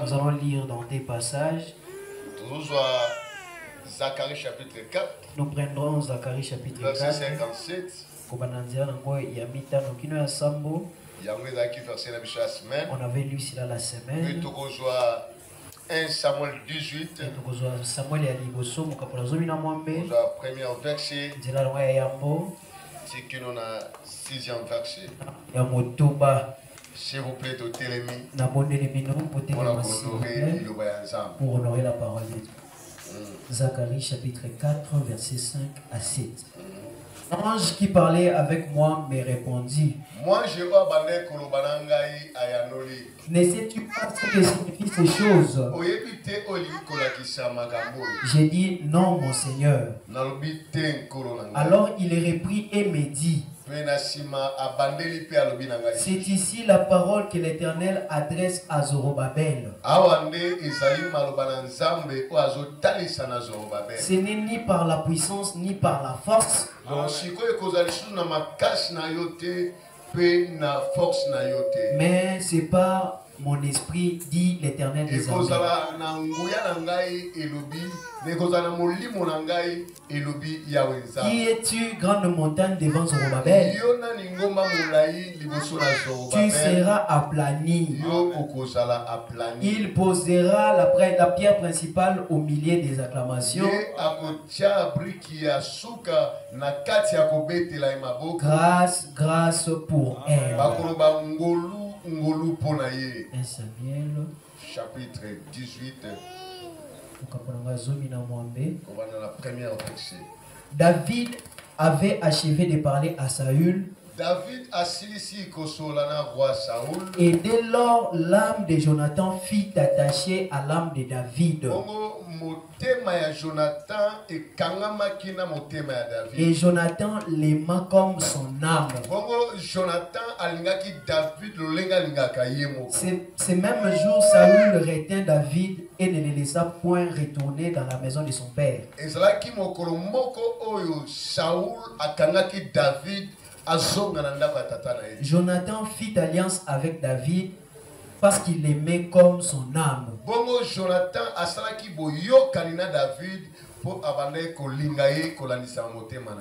Nous allons lire dans des passages. Zacharie chapitre 4. Nous prendrons Zacharie chapitre 4. Verset 57. On avait lu cela la semaine. 1 Samuel 18. Premier verset. C'est que nous avons 6e verset. S'il vous plaît, de télémi. Pour honorer la parole de Dieu. Zacharie chapitre 4, verset 5 à 7. L'ange qui parlait avec moi me répondit. Ne sais-tu pas ce que signifient ces choses? J'ai dit non, mon Seigneur. Alors il reprit et me dit. C'est ici la parole que l'Éternel adresse à Zorobabel. Ce n'est ni par la puissance ni par la force, mais c'est par mon esprit, dit l'Éternel des armées. Qui es-tu, grande montagne devant Zorobabel? Tu seras aplani. Il posera la pierre principale au milieu des acclamations. Grâce, grâce pour elle. 1 Samuel chapitre 18. David avait achevé de parler à Saül. Et dès lors, l'âme de Jonathan fut attachée à l'âme de David. Et Jonathan l'aima comme son âme. Ce même jour, Saül retint David et ne le laissa point retourner dans la maison de son père. Jonathan fit alliance avec David parce qu'il l'aimait comme son âme.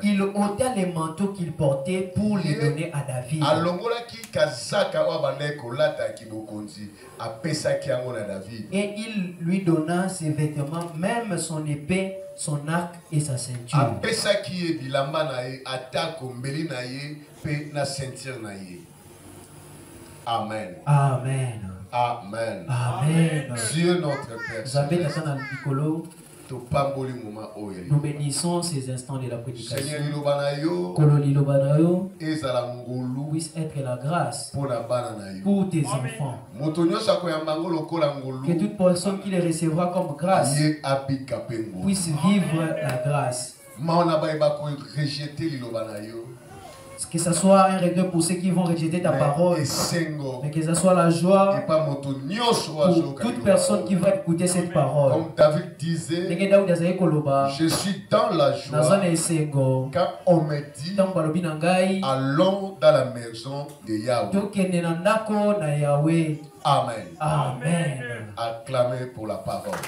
Il ôta les manteaux qu'il portait pour les donner à David. Et il lui donna ses vêtements, même son épée, son arc et sa ceinture. Amen. Amen. Amen. Amen. Dieu notre Père. Nous bénissons ces instants de la prédication. Puisse être la grâce pour tes enfants. Que toute personne qui les recevra comme grâce puisse vivre la grâce. Que ce soit un regret pour ceux qui vont rejeter ta parole, mais que ce soit la joie pour toute personne qui va écouter cette parole. Comme David disait, je suis dans la joie quand on me dit allons dans la maison de Yahweh. Amen. Amen. Acclamez pour la parole.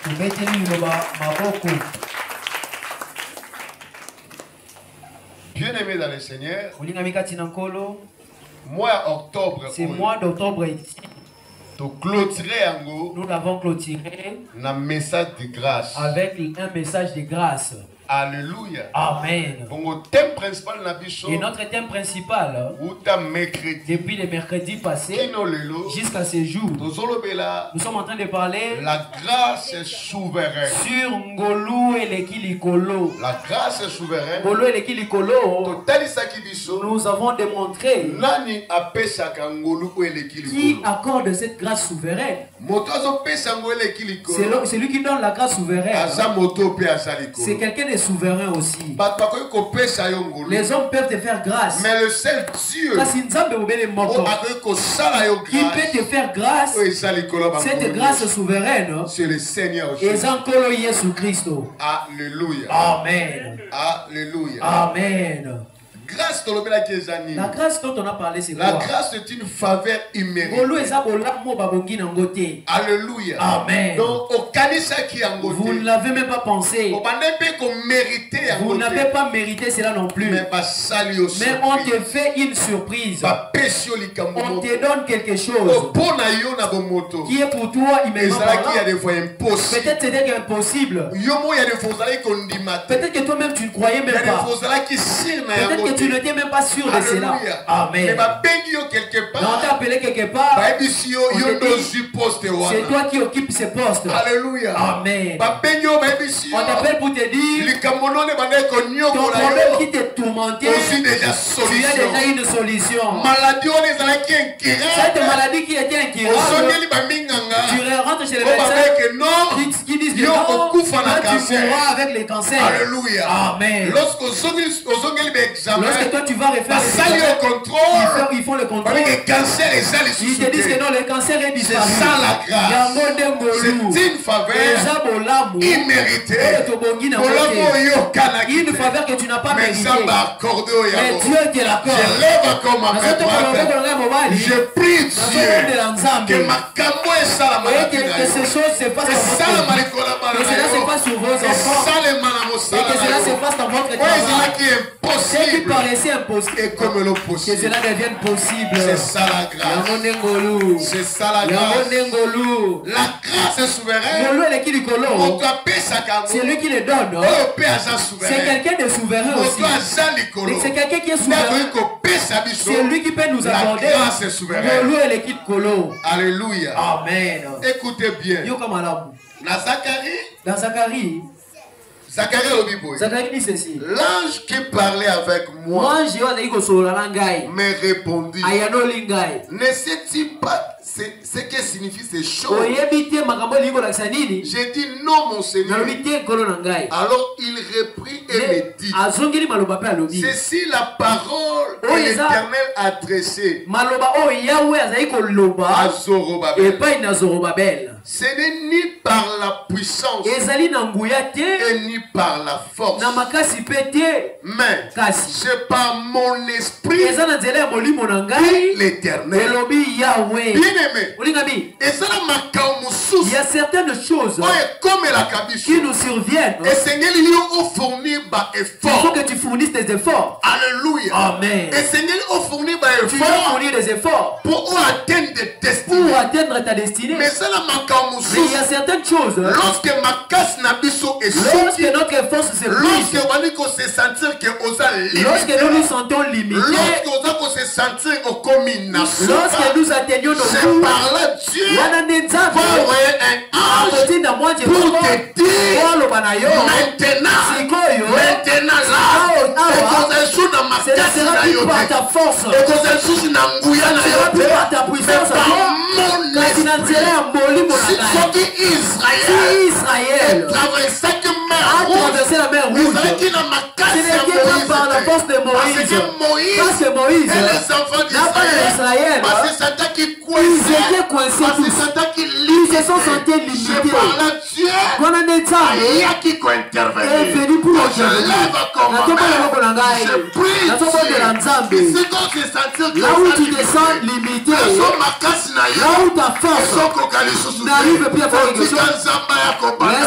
Bien-aimé dans le Seigneur, mois octobre, c'est mois d'octobre ici. Nous l'avons clôturé avec un message de grâce. Alléluia. Amen. Et notre thème principal, depuis le mercredi passé jusqu'à ce jour, nous sommes en train de parler la grâce souveraine sur Ngolu et Lekilikolo. La grâce souveraine. Ngolu et Lekilikolo. Nous avons démontré qui accorde cette grâce souveraine. C'est lui qui donne la grâce souveraine. C'est quelqu'un de souverain aussi. Les hommes peuvent te faire grâce, mais le seul Dieu qui peut te faire grâce, cette grâce souveraine, c'est le Seigneur Jésus-Christ. Alléluia. Amen. Alléluia. Amen. La grâce dont on a parlé, c'est quoi? La grâce est une faveur imméritée. Alléluia. Amen. Donc, vous ne l'avez même pas pensé. Vous n'avez pas mérité cela non plus. Mais on te fait une surprise. On te donne quelque chose qui est pour toi immédiatement. Peut-être c'était impossible. Peut-être que toi-même tu ne croyais même pas. Peut-être que tu n'étais même pas sûr de cela. Amen. Mais on t'a appelé quelque part. C'est toi qui occupes ce poste. Alléluia. Amen. On t'appelle pour te dire ton problème qui te tourmentait, tu as déjà une solution. Cette maladie qui était incurable, tu rentres chez les médecins qui disent que non, tu mourras avec les cancers. Alléluia. Amen. Lorsque toi tu vas refaire le contrôle, ils font le contrôle. Ils te disent que non, le cancer est disparu. C'est ça la grâce. C'est une faveur imméritée. Une faveur que tu n'as pas méritée. Mais Dieu te l'accorde. Je lève comme ma main. Je prie Dieu que ces choses se passent sur vos enfants. Et que cela se passe dans votre travail. Ce qui paraissait impossible, que cela devienne possible. C'est ça la grâce. C'est ça la grâce. La grâce est souveraine. C'est lui qui le donne. C'est quelqu'un de souverain aussi. C'est quelqu'un qui est souverain. C'est lui qui peut nous accorder. La grâce est souveraine. Alléluia. Amen. Écoutez bien. Dans Zacharie dit ceci. L'ange qui parlait avec moi me répondit. Ne sais-tu pas ce que signifient ces choses? J'ai dit non, mon Seigneur. Alors il reprit et me dit, ceci la parole que l'Éternel a adressée à Zorobabel. Ce n'est ni par la puissance et ni par la force, mais c'est par mon esprit, l'Éternel. Bien-aimé, il y a certaines choses qui nous surviennent. Il faut que tu fournisses des efforts. Alléluia. Amen. Tu dois fournir des efforts pour atteindre ta destinée. Mais il y a certaines choses. Lorsque notre force se brise, lorsque nous nous sentons limités, lorsque nous atteignons nos c'est par là Dieu va envoyer un ange pour te dire maintenant ce ne sera plus par ta force, ce ne sera plus par ta puissance, si Israël a traversé la mer rouge, ce n'était pas par la force de Moïse, parce que Moïse n'a pas d'Israël. Ils étaient coincés tous. Ils se sont sentis limités. Est venu pour aujourd'hui. Là où tu te sens limité, là où ta force n'arrive plus à faire quelque chose, laisse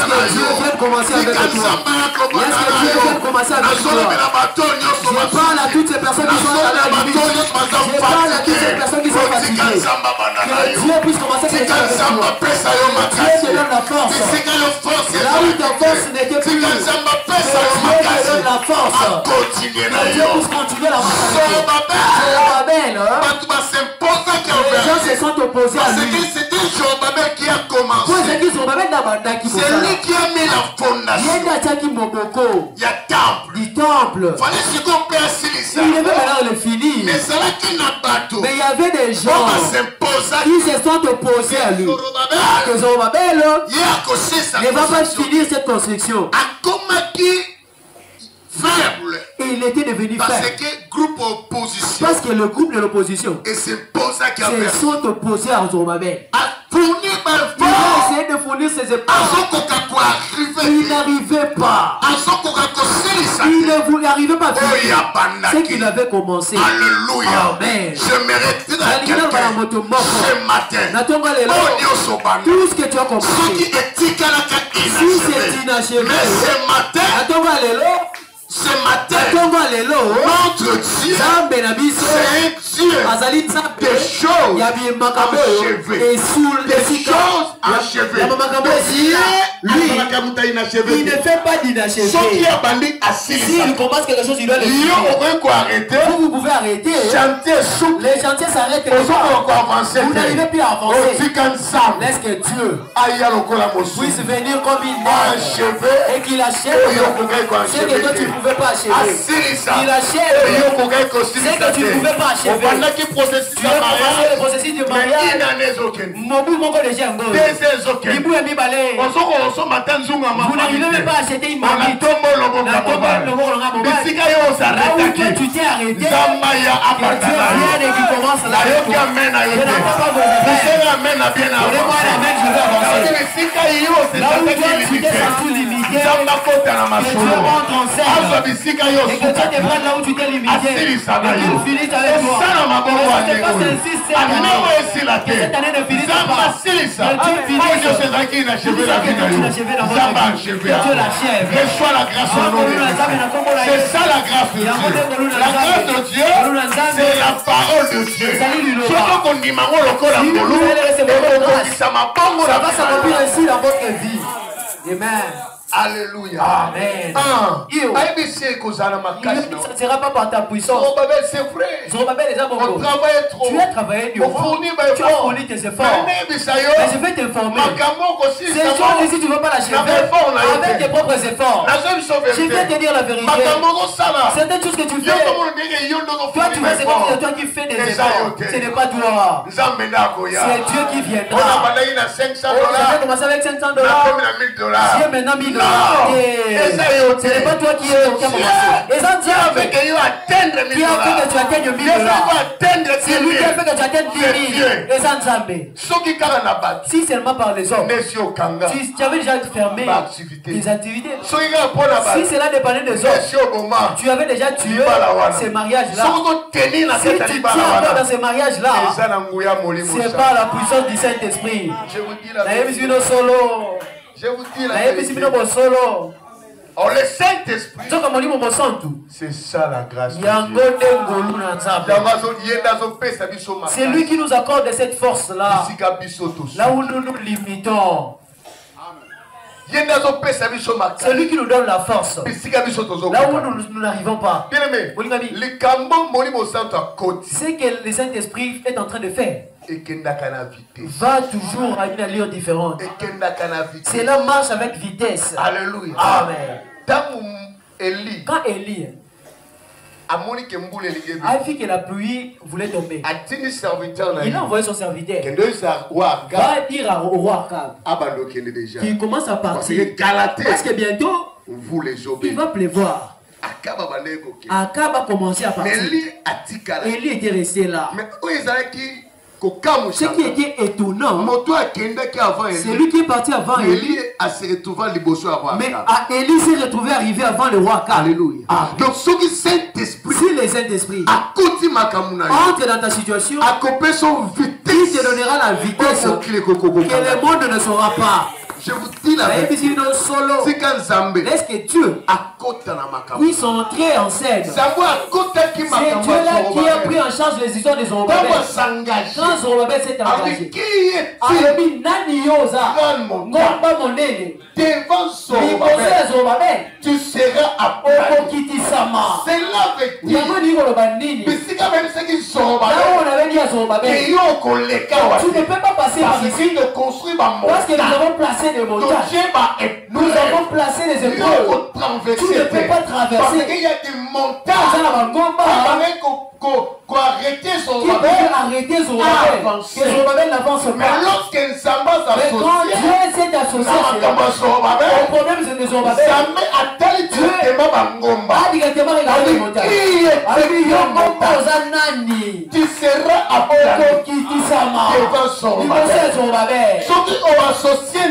que Dieu vienne commencer avec toi. Laisse que Dieu vienne commencer avec toi. Je parle à toutes ces personnes qui sont à la limite. Je parle à toutes ces personnes qui sont fatiguées. Que Dieu puisse commencer quelque chose avec toi. Dieu te donne la force. Là où ta force n'était plus, Dieu te donne la force. Dieu puisse continuer la force. Les gens se sont opposés à lui. C'était Zorobabel qui a commencé. C'est lui qui a mis la fondation. Il y a temple. Fallait ce qu'on peut assurer. Il devait maintenant le finir. Mais c'est là qu'il n'a pas tout. Mais il y avait des gens qui se sont opposés à lui. Que Zorobabel ne va pas finir cette construction. Faible. Et il était devenu faible. Parce que le groupe de l'opposition se sont opposés à Zorobabel. Ils ont essayé de fournir ses efforts. Il n'arrivait pas. Il n'arrivait pas à finir ce qu'il avait commencé. Alléluia. Amen. Je mérite quelqu'un ce matin. Tout ce que tu as compris. Si c'est inachevé. Mais ce matin, notre Dieu, c'est un Dieu des choses achevées. Des choses achevées. Lui, il ne fait pas d'inachevé. S'il commence quelque chose, il doit le finir. Vous pouvez arrêter. Les chantiers s'arrêtent. Vous n'arrivez plus à avancer. Laisse que Dieu puisse venir comme il est et qu'il achève ce que toi tu ne pouvais pas achever. Il achève ce que tu ne pouvais pas achever. Tu es passé le processus de mariage. Vous n'arrivez même pas à acheter une marmite. Là où toi tu t'es arrêté, que Dieu vienne et qu'il commence là. Je n'entends pas vos affaires. Donnez-moi la main, je vais avancer. Là où toi tu t'es senti limité, que Dieu rentre en scène. Et que Dieu te prenne là où tu t'es limité. Et qu'il finisse avec toi. Que ce passe ainsi que cette année ne finisse pas. Que Dieu finisse. Que Dieu l'achève. Reçois la grâce au nom de Dieu. C'est ça la grâce de Dieu. La grâce de Dieu, c'est la parole de Dieu. Ça va s'accomplir ainsi dans votre vie. Amen. Alléluia. Amen. Ça ne sera pas par ta puissance. C'est vrai. On travaille trop. Tu as travaillé du roi. Tu as fourni tes efforts. Mais je vais t'informer. Ces choses, si tu ne veux pas l'achever avec tes propres efforts, je vais te dire la vérité. Certaines choses que tu fais, toi tu vois, c'est comme si c'est toi qui fais des efforts. Ce n'est pas toi. C'est Dieu qui viendra. J'avais commencé avec $500. Dieu maintenant 1000 $. Ce n'est pas toi qui as commencé. Et ça, Dieu a fait que tu atteignes 1000 $. C'est lui qui a fait que tu atteignes 10 000. Et ça, si seulement par les hommes, tu avais déjà fermé tes activités. Si cela dépendait des hommes, tu avais déjà tué ces mariages-là. Si tu tiens encore dans ces mariages-là, c'est par la puissance du Saint-Esprit. Je vous dis la vérité. Je vous dis la vérité. Oh, le Saint-Esprit, c'est ça la grâce de Dieu. C'est lui qui nous accorde cette force-là. Là où nous nous limitons. C'est lui qui nous donne la force. Là où nous n'arrivons pas. Ce que le Saint-Esprit est en train de faire va toujours à une allure différente. Cela marche avec vitesse. Alléluia. Amen. Quand Élie a vu que la pluie voulait tomber, il a envoyé son serviteur. Va dire au roi Akab qu'il commence à partir. Parce que bientôt, il va pleuvoir. Akab a commencé à partir. Élie était resté là. Ce qui était étonnant, c'est lui qui est parti avant Élie. Mais Élie s'est retrouvé arrivé avant le roi Akab. Alléluia. Donc, si le Saint-Esprit entre dans ta situation, il te donnera la vitesse que le monde ne saura pas. Je vous dis la vérité. Est-ce que Dieu puisse entrer en scène? C'est Dieu-là qui a pris en charge les histoires des Zorobabel. Quand Zorobabel s'est engagé, devant Zorobabel, tu seras applaudi. C'est la vérité. Tu ne peux pas passer par ici parce que nous avons placé des montages. Nous avons placé des épreuves. Tu ne peux pas traverser. Parce qu'il y a des montagnes qui arrêter Zorobabel. Que Zorobabel n'avance pas. Mais lorsque Nzamba quand Dieu s'est associé, le problème c'est de Zorobabel. Dieu tu seras appelé devant Zorobabel. Soki on associe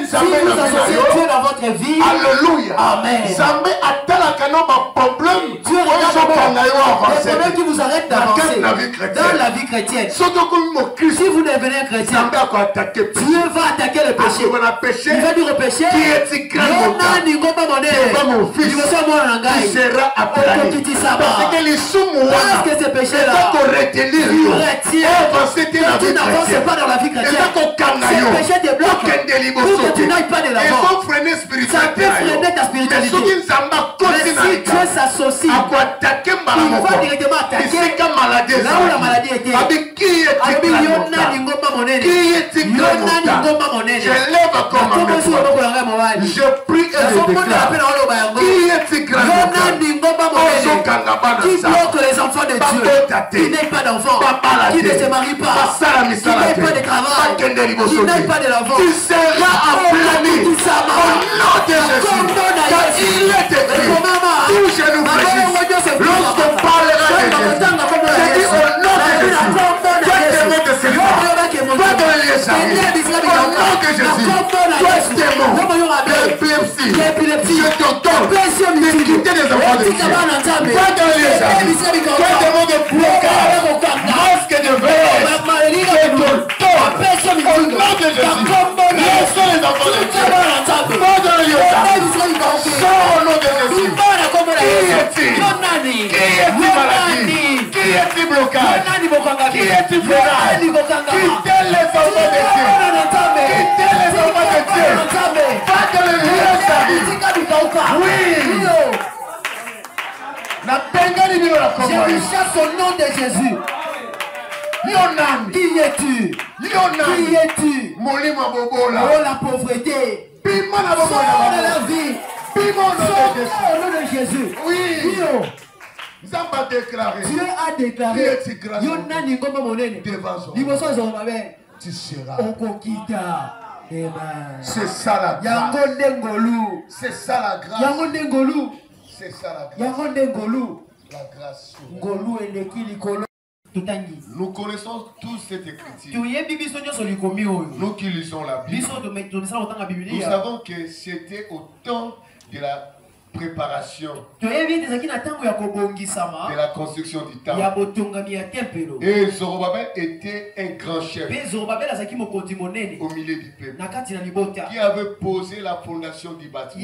Dieu dans votre vie. Alléluia. Amen. Zambé atalaka no ba problème. Dieu regarde les problèmes qui vous arrêtent d'avancer dans la vie chrétienne. Si vous devenez un chrétien, Dieu va attaquer le péché. Il va dire au péché, tu seras appelé. Parce que les parce que ces péchés-là tu n'avances pas dans la vie chrétienne. Ces péchés te bloquent pour que tu n'ailles pas de l'avant. Ça peut freiner ta spiritualité. Mais si Dieu s'associe, il va directement attaquer là où la maladie était. Je prie et je déclare qui bloque les enfants de Dieu, qui n'aient pas d'enfants, qui ne se marient pas, qui n'aient pas de travail, qui n'aient pas de l'enfant. Tu seras appelé au nom de Jésus. Il est écrit, tout genou fléchit. Lorsqu'on parlera de Jésus, c'est dit au nom de Jésus. Toi démon de célibat, toi de l'Église, au nom de Jésus, toi démon d'épilepsie, je t'ordonne de quitter les enfants de Dieu. Toi de l'Église, toi démon de blocage, masque de verre, je t'ordonne au nom de Jésus. Laissez les enfants de Dieu. Toi de l'Église, sors au nom de Jésus. Qui est-il? Qui est-il maladie? Qui est-il blocage? Qui est-il blocage? Quittez les enfants de Dieu. Quittez les enfants de Dieu. Pas de l'Église. Oui. Je lui chasse au nom de Jésus. Qui es-tu? Qui es-tu? Oh la pauvreté. Sors de la vie. Au nom de Jésus. Oui. Dieu a déclaré. Tu seras. C'est ça la grâce. C'est ça la grâce. C'est ça la grâce. Nous connaissons tous cette écriture. Nous qui lisons la Bible, nous savons que c'était au temps de la préparation de la construction du temple. Et Zorobabel était un grand chef au milieu du peuple qui avait posé la fondation du bâtiment.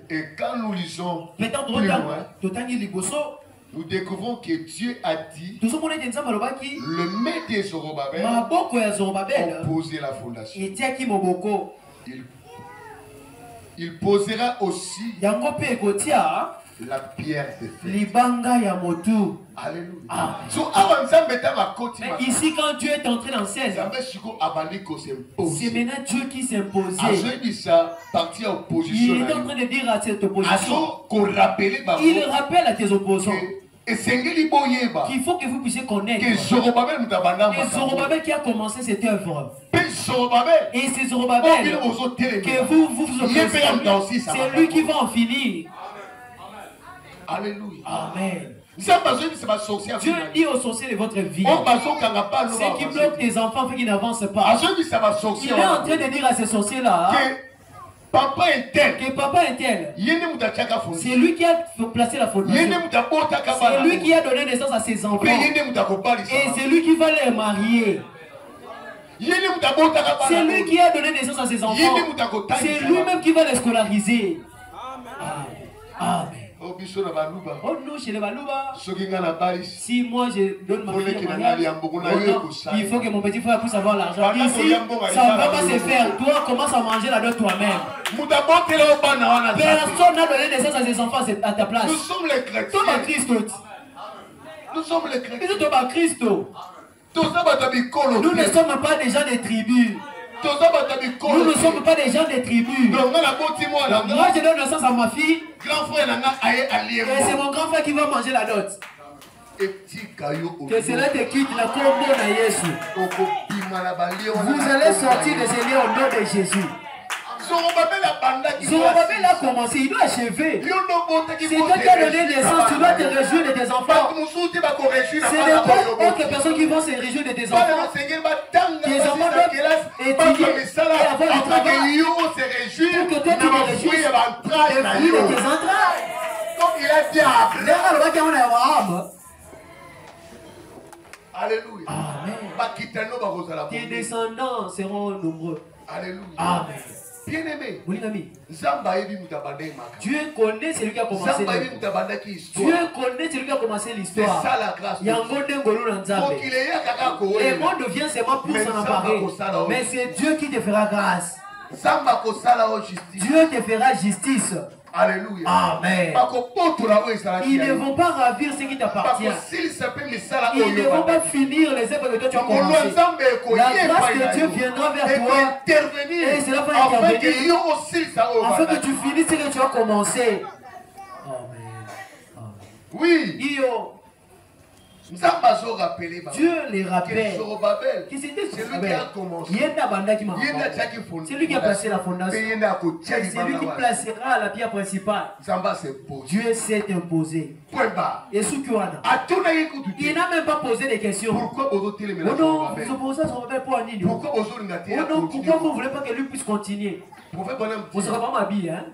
Et quand nous lisons plus loin, nous découvrons que Dieu a dit le maître de Zorobabel a posé la fondation. Il posera aussi la pierre de fer. Alléluia. Mais ici, quand Dieu est entré dans scène, c'est maintenant Dieu qui s'impose. Il est en train de dire à cette opposition, il rappelle à tes opposants qu'il faut que vous puissiez connaître que Zorobabel qui a commencé cette œuvre. Et c'est Zorobabel que vous observez. C'est lui qui va en finir. Alléluia. Amen. Dieu dit aux sorciers de votre vie, ceux qui bloquent tes enfants fait qu'ils n'avancent pas. Il est en train de dire à ces sorciers-là que papa est tel. C'est lui qui a placé la fondation. C'est lui qui a donné naissance à ses enfants. Et c'est lui qui va les marier. C'est lui qui a donné naissance à ses enfants. C'est lui-même qui va les scolariser. Amen. Oh nous chez les Balouba. Si moi je donne ma fille au mariage, il faut que mon petit frère puisse avoir l'argent. Ici, ça ne va pas se faire. Toi, commence à manger la dot toi-même. Personne n'a donné naissance à ses enfants à ta place. Nous sommes les chrétiens. Toi, Christ. Nous sommes les chrétiens. Nous ne sommes pas des gens des tribus. Nous ne sommes pas des gens des tribus. Moi je donne naissance à ma fille. Et c'est mon grand frère qui va manger la dot. Que cela te quitte la combo de Jésus. Vous allez sortir de ce lieu au nom de Jésus. Zorobabel a commencé, il doit achever. C'est toi qui as donné naissance, tu dois te réjouir de tes enfants. Ce n'est pas autre personne qui va se réjouir de tes enfants. Tes enfants doivent étudier et avoir du travail pour que toi tu te réjouisses des fruits de tes entrailles. Donc il a dit à Abraham. Alléluia. Amen. Tes descendants seront nombreux. Alléluia. Amen. Bien-aimé, Dieu connaît celui qui a commencé l'histoire. Dieu connaît celui qui a commencé l'histoire. C'est ça la grâce. Le monde vient seulement pour s'en emparer. Mais c'est Dieu qui te fera grâce. Dieu te fera justice. Alléluia. Amen. Ils ne vont pas ravir ce qui t'appartient. Ils ne vont pas finir les œuvres que toi tu as commencées. La grâce de Dieu viendra vers toi et cela va intervenir afin que tu finisses ce que tu as commencé. Amen. Oui. Dieu les rappelle que c'était celui qui a commencé. C'est lui qui a placé la fondation. C'est lui qui placera la pierre principale. Dieu s'est imposé. Et Soukiwana, il n'a même pas posé des questions. Pourquoi vous opposez à Zorobabel pour Anini? Pourquoi vous ne voulez pas que lui puisse continuer? Vous ne serez pas m'habiller. Hein?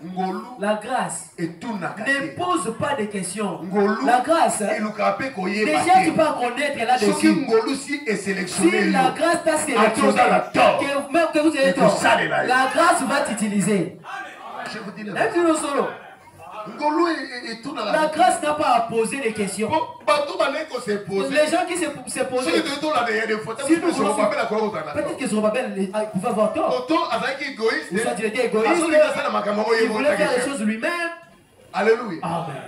La grâce ne pose pas de questions. La grâce, déjà tu peux connaître là-dessus. Si la grâce t'a sélectionné, même que vous ayez tort, la grâce va t'utiliser. Je vous dis la grâce n'a pas à poser des questions. Les gens qui se posent, peut-être que Zorobabel pouvait avoir tort. Ou soit il était égoïste, il voulait faire les choses lui-même. Alléluia. Amen.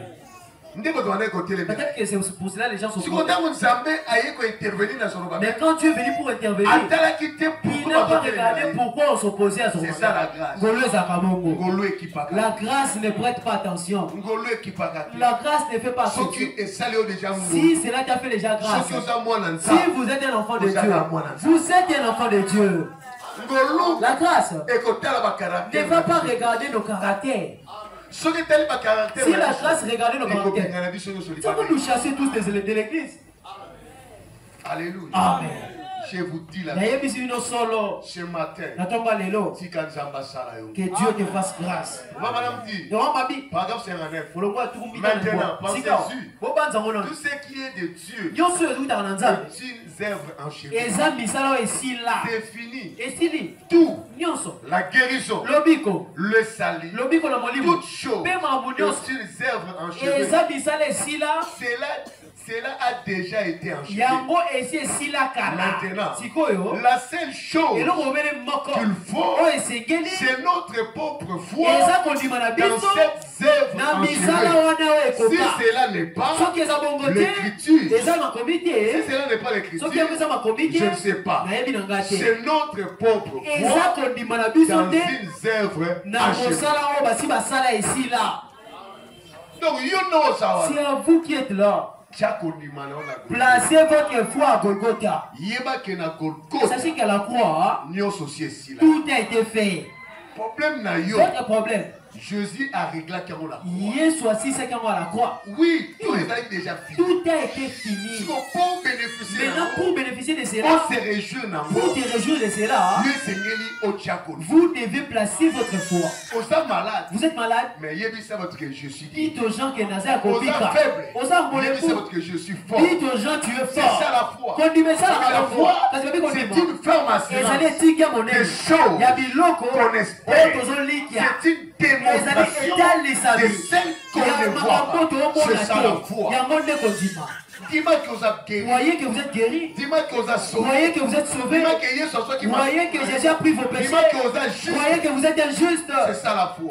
Peut-être que c'est pour cela que les gens sont contents. Mais quand Dieu est venu pour intervenir, il n'a pas regardé pourquoi on s'opposait à Zorobabel. C'est ça la grâce. La grâce ne prête pas attention. La grâce ne fait pas attention. Si cela t'a fait déjà grâce, si vous êtes un enfant de Dieu, vous êtes un enfant de Dieu. La grâce ne va pas regarder nos caractères. Si la grâce regardait nos caractères, ça va nous chasser tous de l'église. Alléluia. Amen. Je vous dis la vérité. Ce matin, que Dieu te fasse grâce. Maintenant, pensez-y. Tout ce qui est de Dieu est une œuvre enchevêtrée. C'est fini. Tout, la guérison, le salut, toute chose est une œuvre enchevêtrée. Cela a déjà été enchaîné. Maintenant, la seule chose qu'il faut, c'est notre propre foi dans cette œuvre enchaînée. Si cela n'est pas l'écriture, si cela n'est pas l'écriture, je ne sais pas. C'est notre propre foi dans une œuvre enchaînée. Donc, c'est à vous qui êtes là. Placez votre foi à Golgotha. Sachez qu'à la croix, tout a été fait. Votre problème, Jésus a réglé la Yesu assis à la croix. Oui, tout est déjà fini. Tout a été fini. Maintenant, pour bénéficier de cela, pour te réjouir de cela, vous devez placer votre foi. Vous êtes malade, mais dites aux gens que Nazé a compris. Que je suis fort. Dites aux gens tu es fort. C'est ça la foi. La foi, c'est une ferme assurance des choses qu'on espère. C'est une démonstration de celle qu'on ne voit pas. C'est ça la foi. Dis-moi que vous êtes guéri. Voyez que vous êtes guéri. Dis-moi que vous êtes sauvé. Voyez que vous êtes sauvé. Voyez que Jésus a pris vos péchés. Voyez que vous êtes injuste. C'est ça la foi.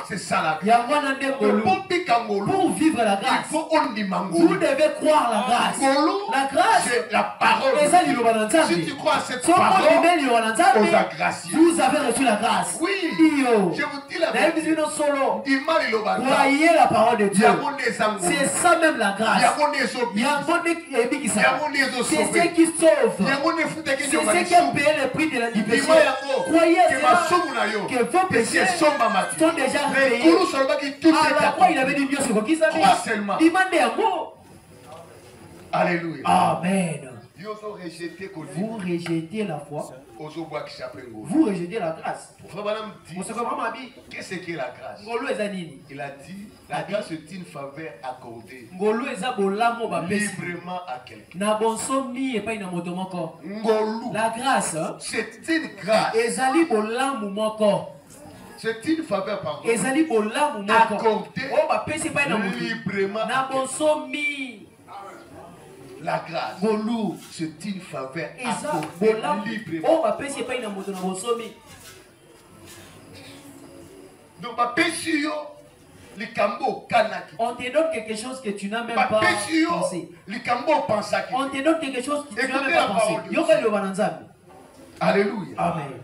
C'est ça la grâce. Pour vivre la grâce, vous devez croire la grâce. La grâce, c'est la parole. Si tu crois à cette parole, vous avez reçu la grâce. Oui. Je vous dis la vérité. Dis-moi, Prier la parole de Dieu. C'est ça même la grâce. C'est ce qui sauve. C'est ce qui a payé le prix du péché. Croyez que vos péchés sont déjà payés. À la croix, il avait dit Dieu sur qui ça dit. Demandez à moi. Alléluia. Amen. Vous rejetez la foi. Vous rejetez la grâce. Qu'est-ce que la grâce? Il a dit la grâce est une faveur accordée librement à quelqu'un. La grâce, c'est une grâce. C'est une faveur accordée librement à quelqu'un. La grâce, c'est une faveur accordée librement. Donc, on te donne quelque chose que tu n'as même pas pensé. On te donne quelque chose que tu n'as même pas pensé. Alléluia. Amen.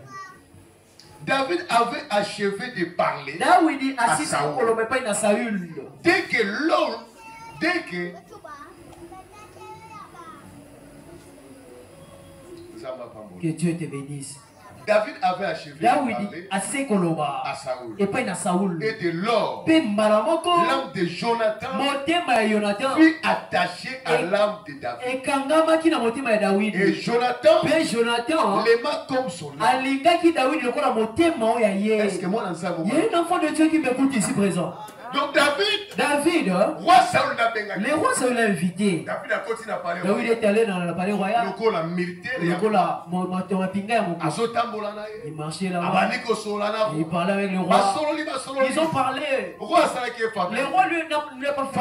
David avait achevé de parler à Saül. Dès que que Dieu te bénisse. David avait achevé de parler à Saül. Et de lors, l'âme de Jonathan fut attachée à l'âme de David. Et Jonathan l'aima comme son âme. Est-ce que moi, il y a un enfant de Dieu qui m'écoute ici présent. Donc David, le roi Saül l'a invité. David est allé dans le palais royal. Il marchait là-bas. Il parlait avec le roi. Ils ont parlé. Le roi lui n'a pas fait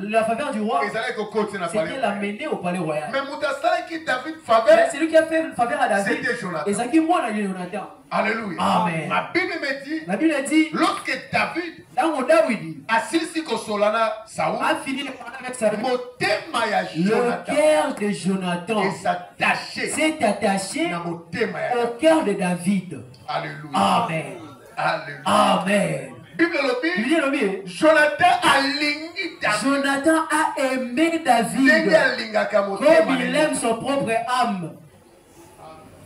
la faveur du roi. C'était l'amener au palais royal. Mais c'est lui qui a fait faveur à David. Et ça qui moi dans Jonathan. Alléluia. Amen. La Bible dit, lorsque David a fini de parler avec Saül, le cœur de Jonathan s'est attaché au cœur de David. Alléluia. Amen. Alléluia. Amen. Jonathan a aimé David comme il aime son propre âme.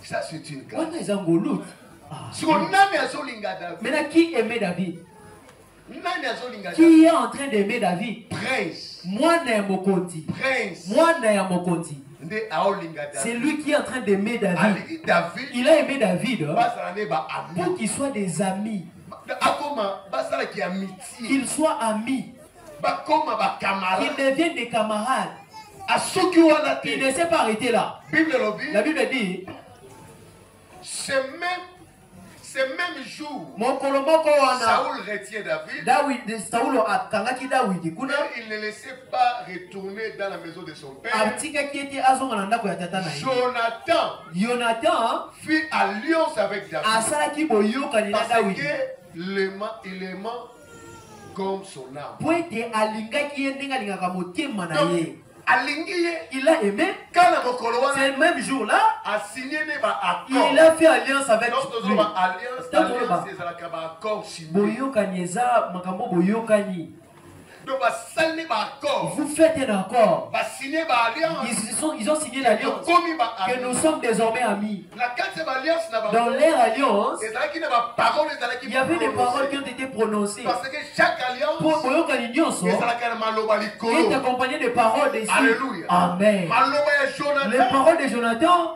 Ça, c'est une grâce. Maintenant, qui aimait David? Qui est en train d'aimer David? Prince. Moi, Mokonti. C'est lui qui est en train d'aimer David. Il a aimé David pour qu'ils soient des amis. Qu'ils soient amis. Qu'ils deviennent des camarades. Il ne s'est pas arrêté là. La Bible dit, ce même jour, Saül retient David. Mais il ne laissait pas retourner dans la maison de son père. Jonathan fit alliance avec David. Parce qu'il aimait comme son âme. Il a aimé. C'est le même jour-là. Il a fait alliance avec lui. Vous faites un accord. Ils ont signé l'alliance. Que nous sommes désormais amis. Dans leur alliance, il y avait des paroles qui ont été prononcées. Parce que chaque alliance est accompagnée de paroles d'esprit. Alléluia. Amen. Les paroles de Jonathan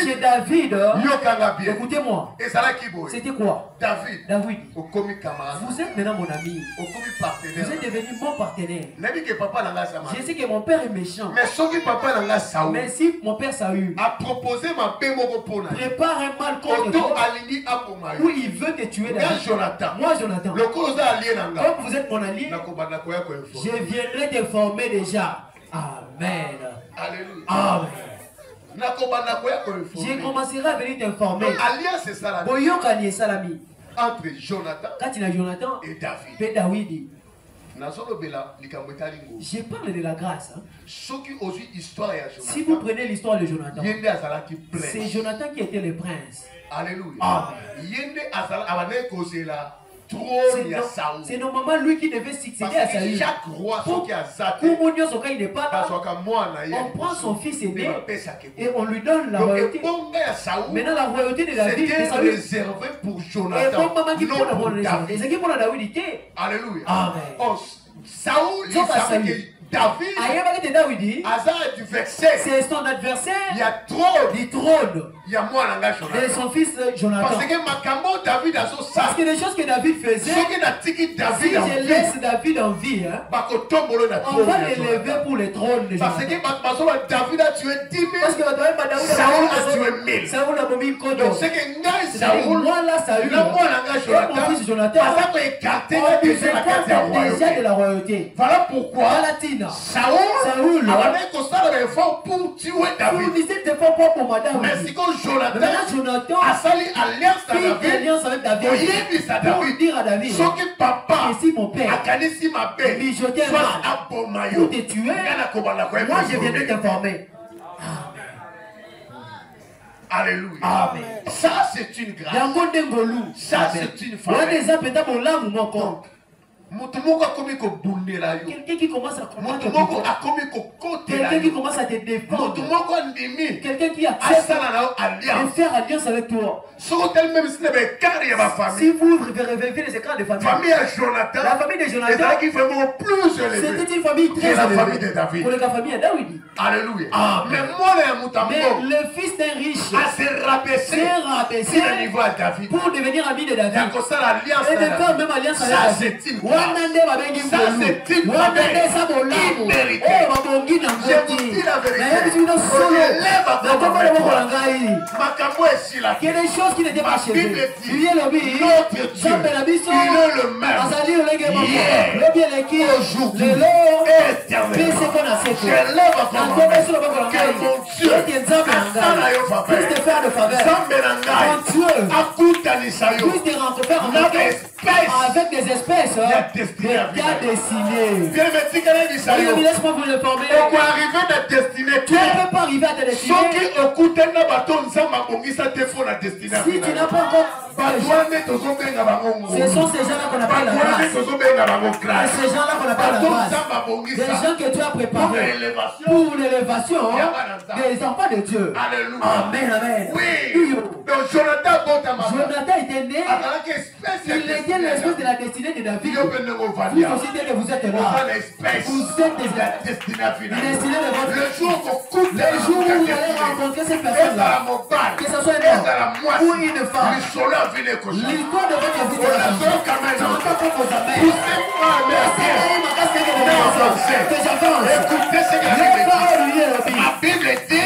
chez David. Écoutez-moi. C'était quoi? David. Vous êtes maintenant mon ami. Vous êtes devenu mon partenaire. Je sais que mon père est méchant. Mais si mon père Saül a proposé prépare un mal contre toi, où il veut te tuer David. Moi Jonathan, comme vous êtes mon allié, je viendrai te former déjà. Amen. Alléluia. Amen. Je commencerai à venir t'informer. Alliance, c'est ça. Entre Jonathan et David. Je parle de la grâce. Hein. Si vous prenez l'histoire de Jonathan, c'est Jonathan qui était le prince. Alléluia. Amen. C'est normalement lui qui devait succéder à Saül. Chaque roi qui a il n'est pas là, on prend son fils aîné et on lui donne la royauté. Maintenant la royauté de David c'était réservé pour Jonathan. Alléluia. Amen. Saül, il savait que David, du verset, c'est son adversaire. Il y a trop du trône. Il y a moi de son fils Jonathan. Parce que les choses que David faisait, si je laisse David en vie, on va l'élever pour le trône de Parce que David a tué 10 000. Parce que Saül a tué 1000. Saül a mis Kodo. Donc c'est que Saül, moi là Saül, mon fils Jonathan, on nous déjà de la royauté. Voilà pourquoi Saül avait effort pour tuer David. Mais si Jonathan a sali alliance avec David pour dire à David, que papa si mon père a canissé ma paix, soit pour te tuer, moi je viendrai t'informer. Alléluia. Amen. Ça c'est une grâce. Ça c'est une faveur. Quelqu'un qui commence à commettre, quelqu'un qui commence à te défendre, quelqu'un qui accepte de faire alliance avec toi. Si vous revivez les écarts de famille, la famille de Jonathan, c'était une famille très élevée pour la famille de David. Alléluia. Mais le fils d'un riche s'est rabaissé pour devenir ami de David et de faire même alliance avec David. Ça c'est une il y a des choses qui n'étaient pas chez lui. Notre Dieu, il est le même. Aujourd'hui, éternellement. Je lève à que mon Dieu avec des espèces destinées. Laisse-moi vous informer. Tu ne peux pas arriver à ta destinée si tu n'as pas encore. Ce sont ces gens-là qu'on appelle la grâce. Ces gens-là qu'on appelle la grâce. Des gens que tu as préparés pour l'élévation des enfants de Dieu. Amen, amen. Oui. Donc Jonathan était né. Il était l'espèce de la destinée de David. Vous aussi dès que vous êtes là, vous êtes des destinés de votre. Le jour où vous allez rencontrer cette personne-là, que ce soit un homme ou une femme, l'histoire de votre vie, écoutez ce que la Bible dit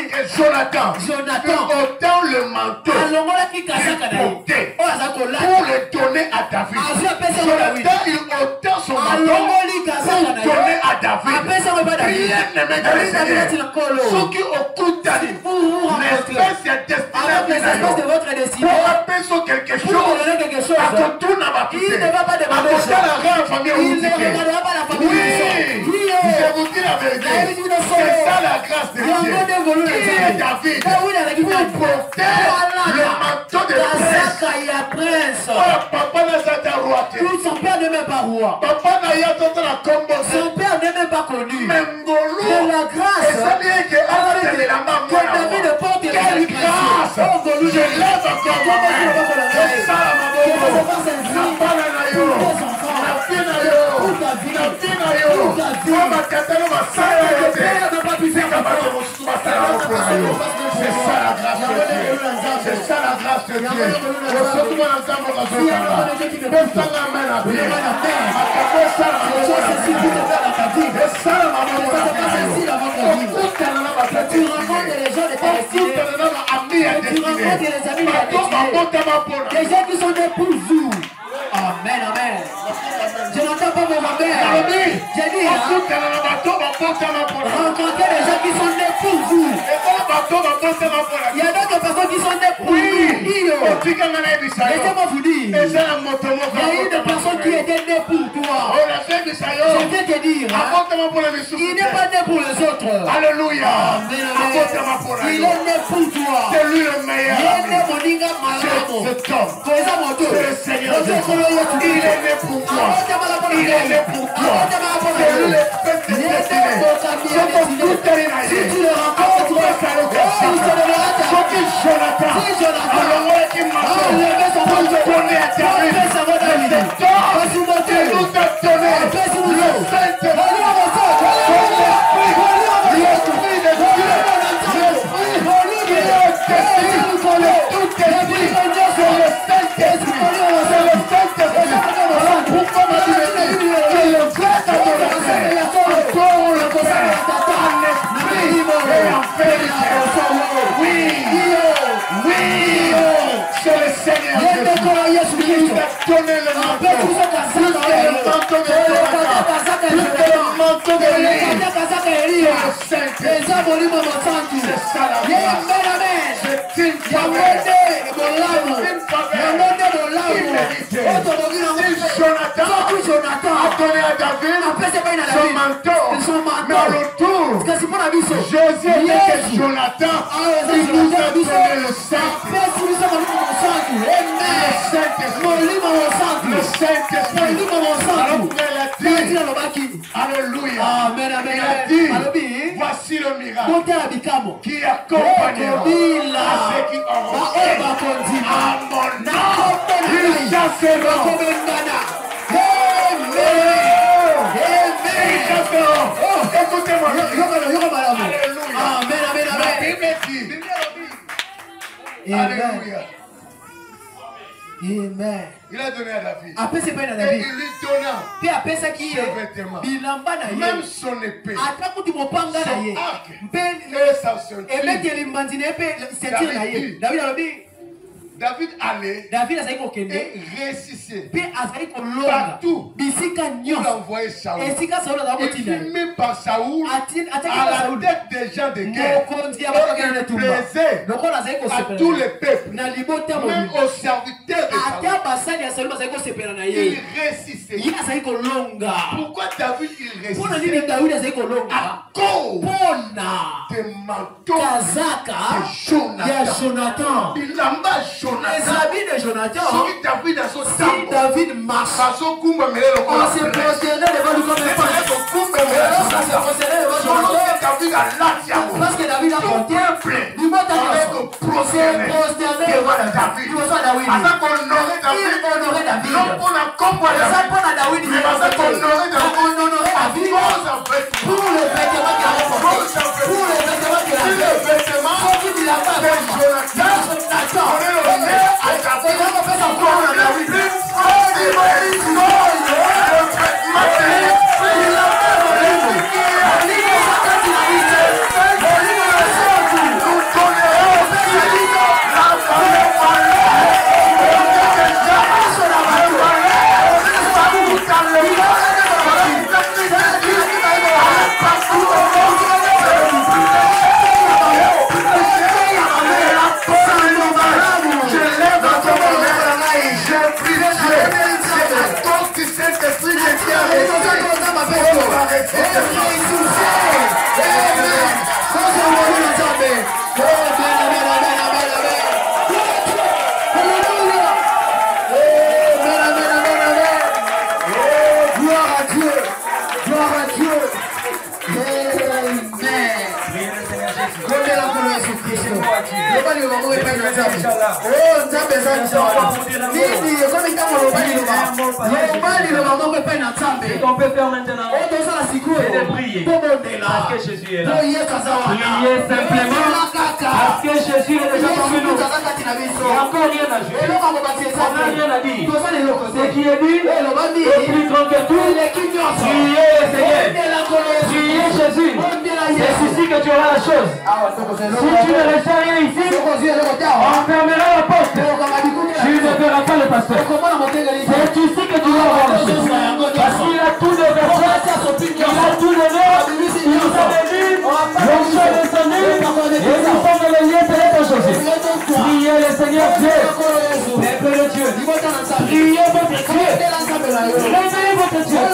que Jonathan ôtant le manteau pour le donner à David. Jonathan il ôtant son manteau pour donner à David. Rien ne m'intéresse. Ceux qui occultent l'espèce de votre destinée pour appeler sur quelque chose, à tout n'a pas il ne va pas demander il ne regardera pas la famille. Je vous dis la vérité. C'est ça la grâce de Dieu. Qui est David pour porter le manteau de prince. Papa n'a pas roi. Son père n'est même pas roi. Papa n'a pas la combo. Son père n'est même pas connu. De la grâce. Que David porte quelle grâce. Je lève encore ma main. C'est ça c'est ça la grâce de Dieu. Les gens qui sont des pour vous. Amen, amen. Je n'entends pas mon mère. J'ai dit, rencontrer des gens qui sont nés pour vous. Il y a d'autres personnes qui sont nées pour vous. Laissez-moi vous dire. Il y a eu des personnes qui étaient nées pour toi. Je viens te dire, il n'est pas né pour les autres. Alléluia. Il est né pour toi. C'est lui le meilleur. C'est le Seigneur. Il est né pour toi. Il est né pour toi. C'est lui l'espèce de destinée. Si tu le rencontres, Jonathan, alors qui m'a donné à David, il nous a donné le Saint-Esprit, l'Esprit de Dieu, l'Esprit qui est au-dessus de tout esprit, c'est le Saint-Esprit, c'est le Saint-Esprit. Alors pourquoi m'as-tu dit que le vrai adorateur, encore on le connaît, en esprit et en vérité. Oui, c'est le Seigneur Jésus qui nous a donné le manteau, plus que le manteau de Jonathan, plus que le manteau d'Élie, c'est le Saint-Esprit. C'est ça la vie. C'est une faveur. Si Jonathan a donné à David son manteau, mais au retour, Josué était Jonathan, il nous a donné le Saint-Esprit. Le Saint-Esprit. Alors il a dit, alléluia. Amen, amen. Il a dit, voici le miracle qui accompagnera à ceux qui auront à mon nom. Ils chasseront. Écoutez-moi. Alléluia. La Bible dit. Alléluia. Amen. Il a donné à David. Et il lui donna ses vêtements, même son épée, son arc et sa ceinture. David allait et réussissait partout où l'envoyait Saoul. Il fut mis par Saoul à la tête des gens de guerre. Il plaisait à tous les peuples, même aux serviteurs de Saoul. Il réussissait. Pourquoi David il réussissait? À cause des manteaux de Jonathan. Il en bas les habits de Jonathan, si David marche, on s'est prosterné devant lui comme un prince. On s'est prosterné devant lui parce que David a compté du mot à on s'est prosterné devant David. Il honorait David. Non pour la combattre. David. On honorait David pour le vêtement qu'il a porté. Pour le vêtement qu'il a fait. Pour qu'il a pas qu'on peut faire maintenant, c'est de prier. Parce que Jésus est là. Priez simplement. Parce que Jésus est déjà parmi nous. Il n'y a encore rien à jouer. On n'a rien à dire. Ce qui est dit est plus grand que tout. Priez le Seigneur. Priez Jésus. C'est ici que tu auras la chose. Si tu ne restes rien ici, on fermera la porte. Tu ne verras pas le pasteur. C'est ici que tu vas avoir la chose. Parce qu'il a tout de personne. Il a tout de l'heure. Il nous a bénis. L'onction est descendue. Et nous sommes dans le lieu de l'être chose. Priez le Seigneur Dieu. Peuple de Dieu. Priez votre Dieu. Réveillez votre Dieu.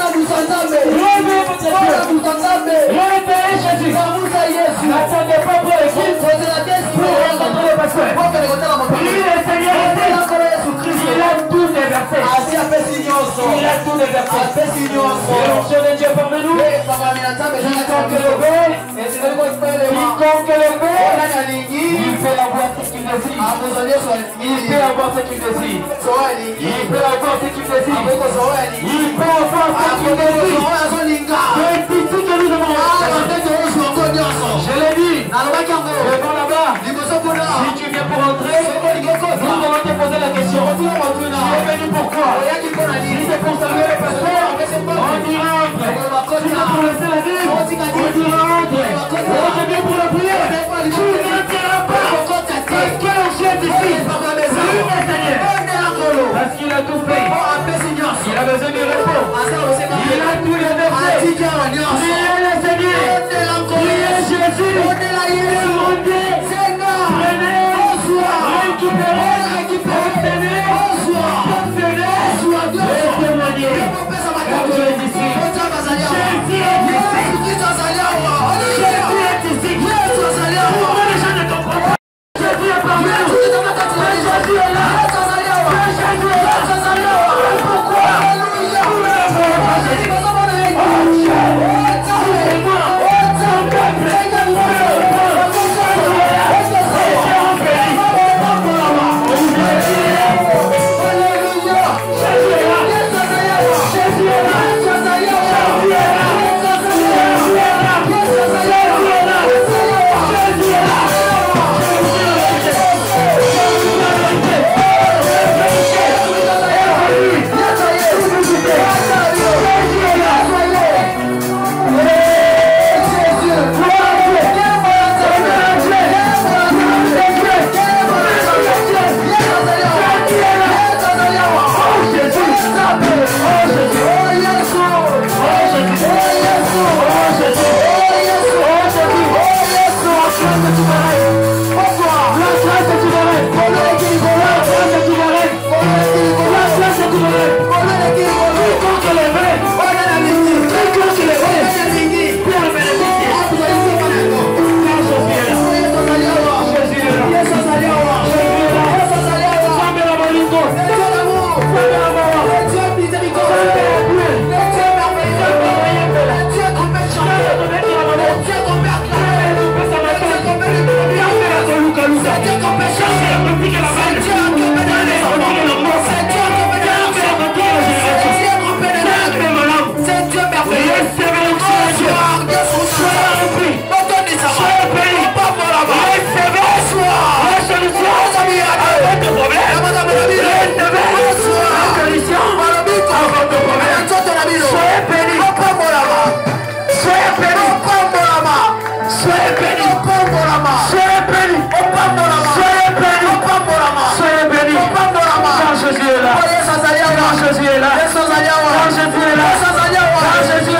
déversé. Il a tout déversé. Et l'onction de Dieu parmi nous. Quiconque le veut, il peut avoir ce qu'il désire. Il peut avoir ce qu'il désire. Il peut avoir ce qu'il désire. Il peut avoir ce qu'il désire. C'est ici que nous devons rester. Je l'ai dit. Devant là-bas. Si tu viens pour entrer, nous allons te poser la question. Tu es venu pourquoi? Si c'est pour saluer le pasteur, on ira entrer. Si c'est pour laisser la vie, on ira entrer. On vient pour la prière. Tu n'entreras pas. Quelqu'un jette ici. Parce qu'il a tout fait. Il a besoin du repos. Il a tout déversé. Priez le Seigneur. Priez Jésus. Demandez. Prenez. Récupérez. Obtenez. Obtenez. Et témoignez. Comme je l'ai dit ici. Jésus est ici. Pourquoi les gens ne comprennent pas? Jésus est parmi nous. Jésus est là. Jésus est là. Pourquoi? Nous ne voulons pas Jésus.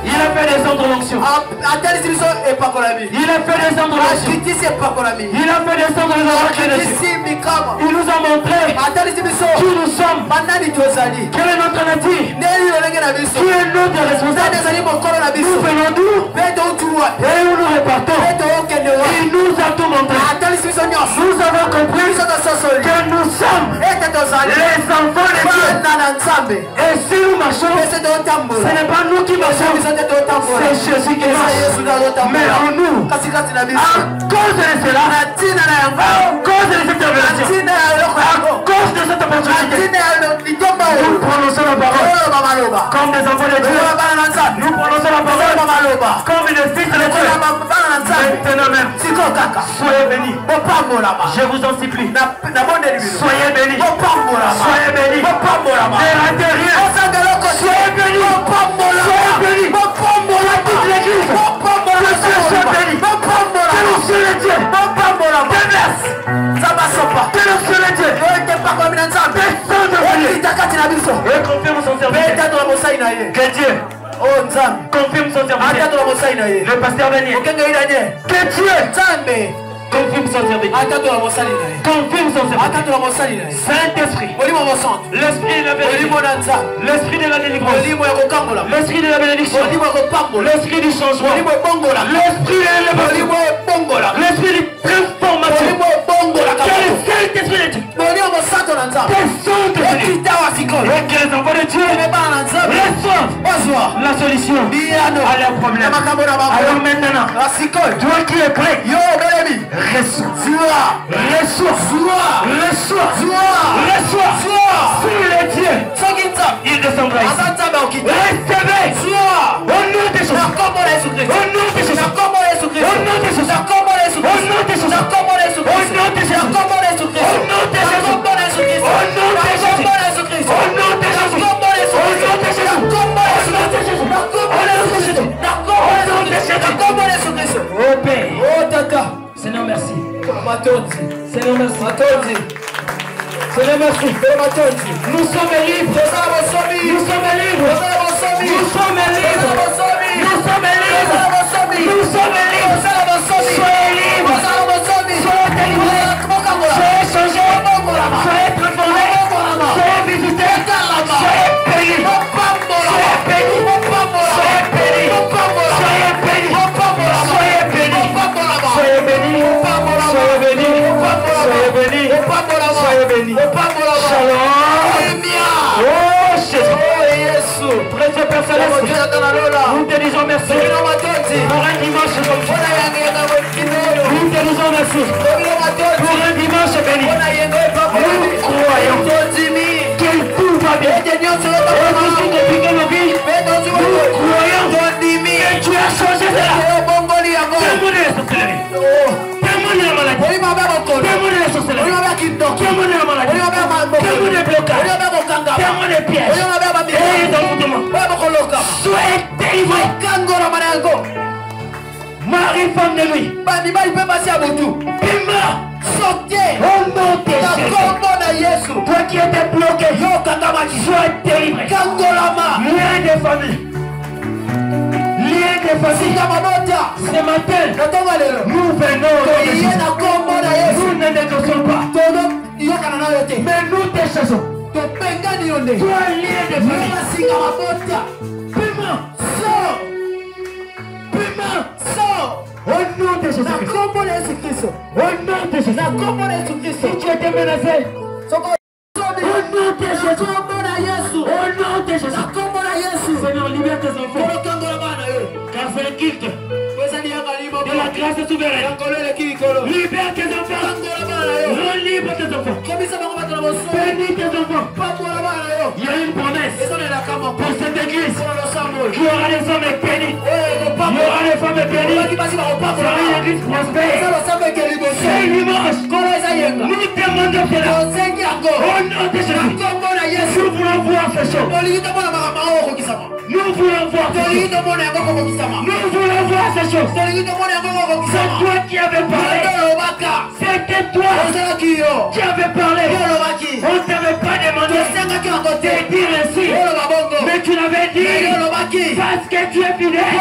Il a fait des ordres d'onction. Il a fait des ordres d'onction. Il a fait des ordres d'onction. Il nous a montré qui nous sommes. Quelle est notre nature? Qui est notre responsable? Nous venons d'où? Et où nous repartons? Il nous a tout montré. Nous avons compris que nous sommes les enfants de Dieu. Et si nous marchons, ce n'est pas nous qui marchons, c'est Jésus qui marche. Mais en nous, à cause de cela, à cause de cette révélation, à cause de cette opportunité, nous prononçons la parole comme des enfants de Dieu. Nous prononçons la parole comme des fils de Dieu. Maintenant même, soyez bénis. Je vous en supplie. Soyez bénis. Soyez bénis. Ne ratez rien. Soyez bénis. Soyez bénis. Toute l'église. Que Dieu soit béni. Que nous soyons Dieu. Que le ciel est Dieu. Descends de lui. Et confirme son serviteur. Que Dieu confirme son serviteur. Le pasteur Daniel. Que Dieu confirme son serviteur. Confirme son serviteur. Saint-Esprit. L'esprit de la vérité. L'esprit de la délivrance. L'esprit de la bénédiction. L'esprit du changement. L'esprit de l'élévation. L'esprit de transformation. Que le Saint-Esprit de Dieu descende de lui. Et que les enfants de Dieu reçoivent la solution à leurs problèmes. Alors maintenant, toi qui es prêt, reçois. S'il est Dieu, il descendra ici. Recevez au nom de Jésus. Au nom de Jésus. Au nom de Jésus. Au nom de Jésus. Au nom de Jésus. Au nom de Jésus. Au nom de Jésus. Au nom de Jésus. Au nom de Jésus. Au nom de Jésus. Au nom de Jésus. Au nom de Jésus. Oh Père. Oh Tata. Seigneur merci. Seigneur merci. Seigneur merci. Nous sommes libres. Nous sommes libres. Nous sommes libres. Nous sommes libres. Nous sommes libres. Soyez libres. Soyez délivrés. Soyez changés. Soyez transformés. Soyez visités. Soyez bénis. Soyez bénis. Soyez bénis. Soyez bénis. Soyez bénis. Soyez bénis. Soyez bénis. Soyez bénis. Soyez bénis. Shalom. Oh Jésus. Précieux Père Céleste, nous te disons merci pour un dimanche comme ça. Nous te disons merci pour un dimanche béni. Nous croyons que tout va bien. Et aussi depuis que nos vies, nous croyons que tu as changé cela. Témoignez la sorcellerie. Témoignez la maladie. Témoignez la sorcellerie. Témoignez la maladie. Témoignez les blocages. Témoignez les pièges. Et dans le mouvement. Soyez délivrés. Marie, femme de lui. Bima. Sortez. Au nom de Jésus. Toi qui étais bloqué. Sois délivré. Lien de famille. Lien de famille. Ce matin, nous venons. Nous ne négocions pas. Mais nous te chassons. Toi lien de famille. Bima. Au nom de Jésus-Christ. Au nom de Jésus-Christ. Si tu étais menacé, au nom de Jésus. Au nom de Jésus. Seigneur, libère tes enfants. Car c'est le culte de la grâce souveraine. Libère tes enfants. Rends libre tes enfants. Bénis tes enfants. Il y a une promesse pour cette église. Il y aura des hommes bénis. Il y aura des femmes bénies. Il y aura une église prospère. C'est dimanche. Nous demandons cela. Au nom de Jésus. Nous voulons voir ces choses. Nous voulons voir ces choses. Nous voulons voir ces choses. C'est toi qui avais parlé. C'était toi qui avais parlé. On ne t'avait pas demandé de dire ainsi. Mais tu l'avais dit parce que tu es fidèle.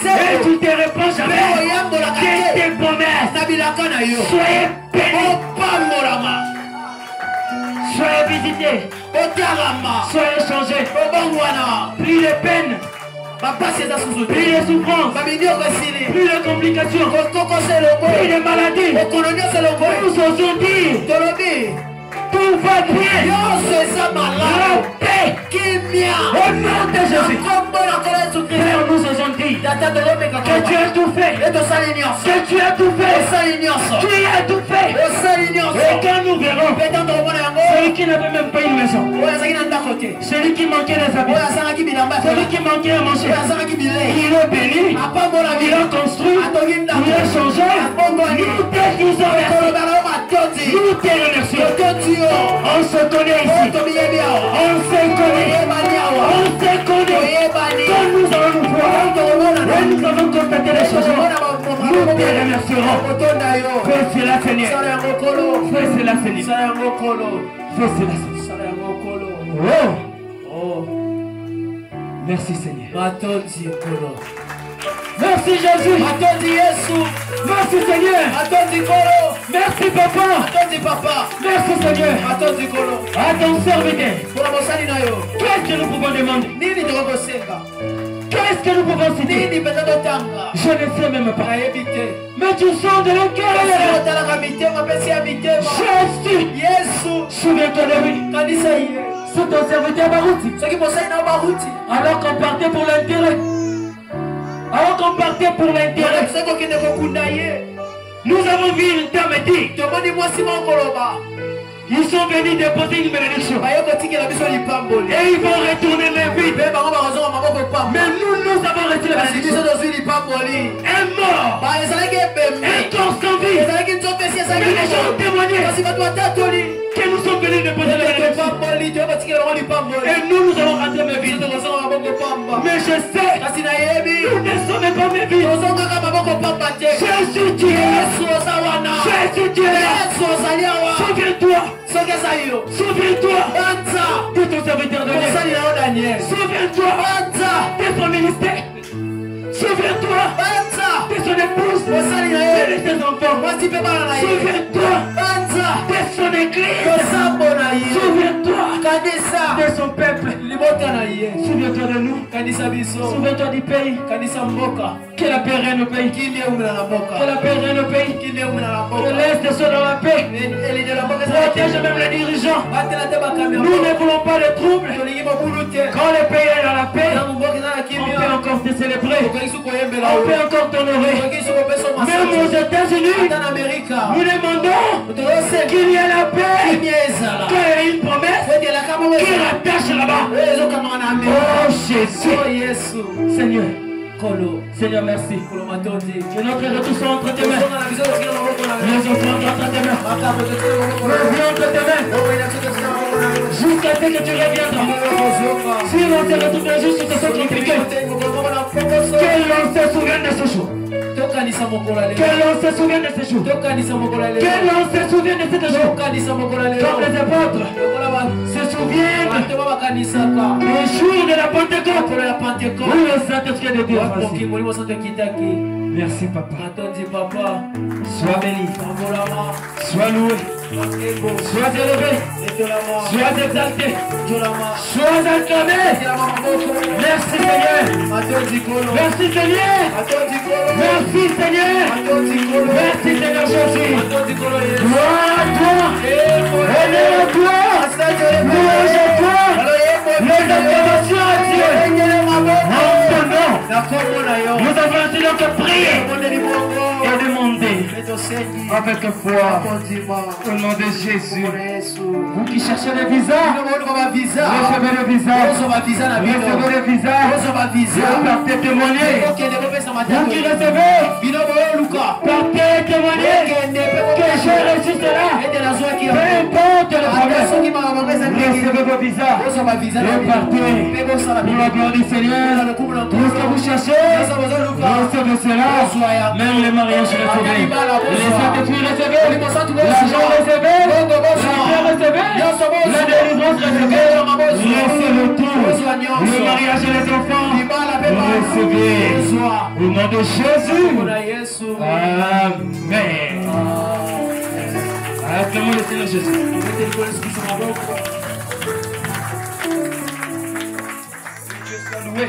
Et tu te réponds jamais de tes promesses. Soyez bénis. Soyez visités. Soyez changés. Plus de peine. Plus de souffrance. Plus de complications. Plus de maladies. Nous osons dire tout va bien. La paix. Au nom de Jésus. Père, nous osons dire que tu as tout fait. Que tu as tout fait. Tu as tout fait. Et quand nous verrons celui qui n'avait même pas une maison, celui qui manquait des habits, celui qui manquait à manger, il est béni, il a construit, il a changé. Nous te disons merci. Nous te remercions. On se connaît ici. On se connaît. On se connaît. Quand nous allons nous voir et nous avons constaté les changements, nous te remercierons. Fais cela, Seigneur. cela, Seigneur. Fais cela, Seigneur. Oh. Merci, Seigneur. Merci, Jésus. Merci, Seigneur. Merci, Papa. Merci, Seigneur. À ton serviteur. Qu'est-ce que nous pouvons demander? Qu'est-ce que nous pouvons citer? Je ne sais même pas. Mais tu sens de la cœur. Jésus. Souviens-toi de lui. C'est ton serviteur Barouti. Alors qu'on partait pour l'intérêt. Nous avons vu une dame dire. Ils sont venus déposer une bénédiction. Et ils vont retourner les vides. Mais nous avons reçu la bénédiction. Un mort. Un corps sans vie. Mais les gens ont témoigné que nous sommes venus déposer la bénédiction. Et nous allons rentrer mes vides. Mais je sais, nous ne sommes pas mes vides. Jésus Dieu. Jésus Dieu. Souviens-toi de ton serviteur de Dieu. Souviens-toi de son ministère. Souviens-toi de son épouse et de ses enfants. Souviens-toi de son église. Souviens-toi de son peuple. Souviens-toi de nous. Souviens-toi du pays. Que la paix règne au pays. Que la paix règne au pays. Que l'Est soit dans la paix. Protège même les dirigeants. Nous ne voulons pas de troubles. Quand le pays est dans la paix, on peut encore te célébrer. On peut encore t'honorer. Même aux États-Unis, nous demandons qu'il y ait la paix. Qu'il y ait une promesse qui rattache là-bas. Oh Jésus. Seigneur, merci. Que notre retour soit entre tes mains. Les enfants entre tes mains. Les entre tes mains. Jusqu'à ce que tu reviendras. Si l'on te retrouve juste sur ce compliqué, que l'on se souvienne de ce jour. Que l'on se souvienne de ce jour. Que l'on se souvienne de ce jour. Comme les apôtres se souviennent du jour de la Pentecôte. Où le Saint-Esprit de Dieu. Merci Papa. Sois béni. Sois loué. Sois élevé. Sois exalté. Sois acclamé. Merci Seigneur. Merci Seigneur. Merci Seigneur. Merci Seigneur Jésus. Gloire à toi. Honneur à toi. Louange à toi. Les acclamations à Dieu. En ton nom. Nous avons ainsi donc prié et demandé avec foi au nom de Jésus. Vous qui cherchez le visa, recevez le visa. Recevez le visa. Partez témoigner. Vous qui recevez, partez témoigner que j'ai reçu cela. Peu importe le problème, recevez vos visas et partez pour la gloire du Seigneur. Tout ce que vous cherchez, recevez cela. Même le mariage recevé, les saints-esprit recevez, l'argent recevé, la paix recevée, la délivrance recevée, recevez tout, le mariage et les enfants recevez. Au nom de Jésus. Amen. Acclamons le Seigneur Jésus. Dieu soit loué.